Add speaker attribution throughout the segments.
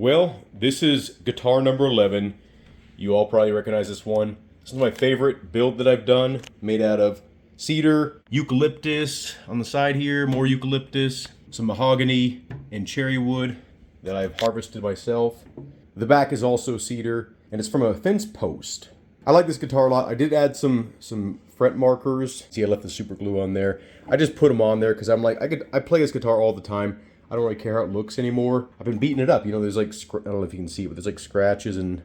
Speaker 1: Well, this is guitar number 11. You all probably recognize this one. This is my favorite build that I've done, made out of cedar, eucalyptus on the side here, more eucalyptus, some mahogany and cherry wood that I've harvested myself. The back is also cedar, and it's from a fence post. I like this guitar a lot. I did add some fret markers. See, I left the super glue on there. I just put them on there because I'm like, I play this guitar all the time. I don't really care how it looks anymore. I've been beating it up. You know, there's like, I don't know if you can see it, but there's like scratches and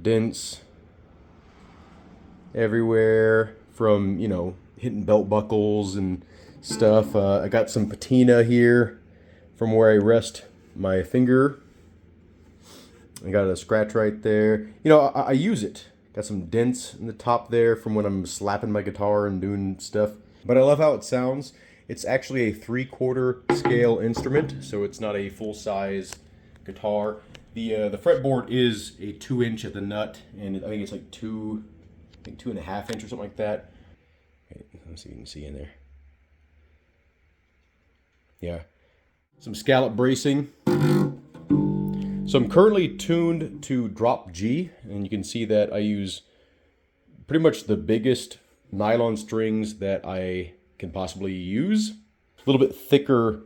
Speaker 1: dents everywhere from, you know, hitting belt buckles and stuff. I got some patina here from where I rest my finger. I got a scratch right there. You know, I use it. Got some dents in the top there from when I'm slapping my guitar and doing stuff. But I love how it sounds. It's actually a 3/4 scale instrument, so it's not a full-size guitar. The fretboard is a 2-inch at the nut, and I think it's like 2.5 inch or something like that. Let's see if you can see in there. Yeah, some scallop bracing. So I'm currently tuned to drop G, and you can see that I use pretty much the biggest nylon strings that I can possibly use. A little bit thicker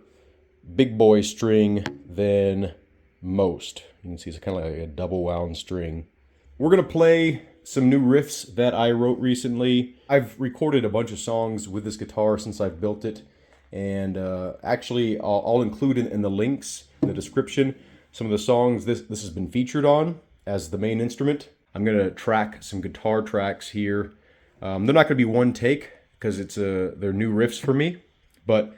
Speaker 1: big boy string than most. You can see it's kind of like a double wound string. We're gonna play some new riffs that I wrote recently. I've recorded a bunch of songs with this guitar since I've built it, and actually I'll include in the links in the description some of the songs this has been featured on as the main instrument. I'm gonna track some guitar tracks here. They're not gonna be one take because they're new riffs for me, but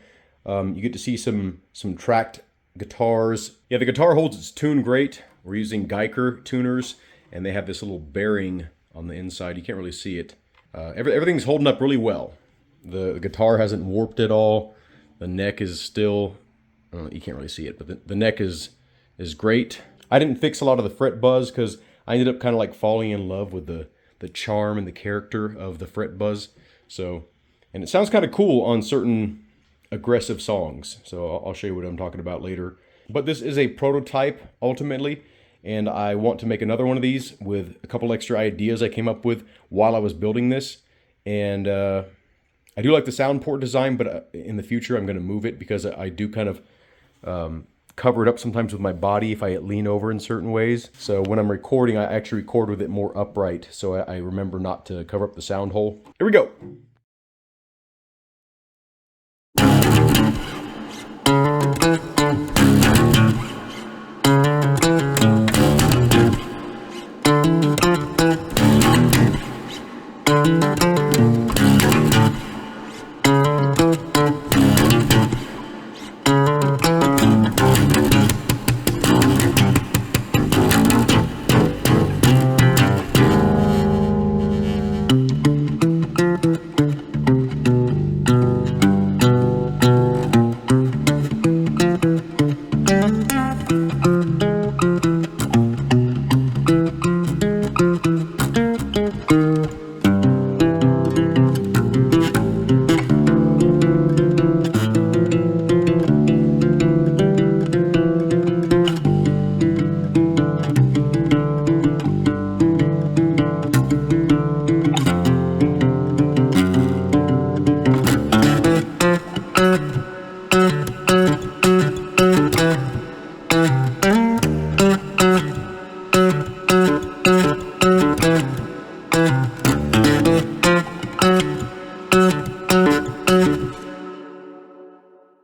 Speaker 1: you get to see some tracked guitars. Yeah, the guitar holds its tune great. We're using Geiger tuners, and they have this little bearing on the inside. You can't really see it. Everything's holding up really well. The guitar hasn't warped at all. The neck is still, I don't know, you can't really see it, but the neck is great. I didn't fix a lot of the fret buzz because I ended up kind of like falling in love with the charm and the character of the fret buzz. So, and it sounds kind of cool on certain aggressive songs. So I'll show you what I'm talking about later. But this is a prototype ultimately, and I want to make another one of these with a couple extra ideas I came up with while I was building this. And I do like the sound port design, but in the future I'm going to move it because I do kind of cover it up sometimes with my body if I lean over in certain ways. So when I'm recording, I actually record with it more upright, so I remember not to cover up the sound hole. Here we go.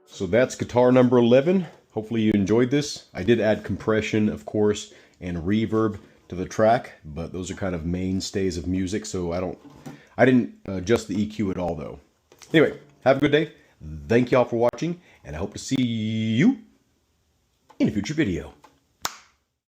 Speaker 1: So that's guitar number 11. Hopefully you enjoyed this. I did add compression, of course, and reverb to the track, but those are kind of mainstays of music, so I didn't adjust the EQ at all though. Anyway, have a good day. Thank y'all for watching, and I hope to see you in a future video.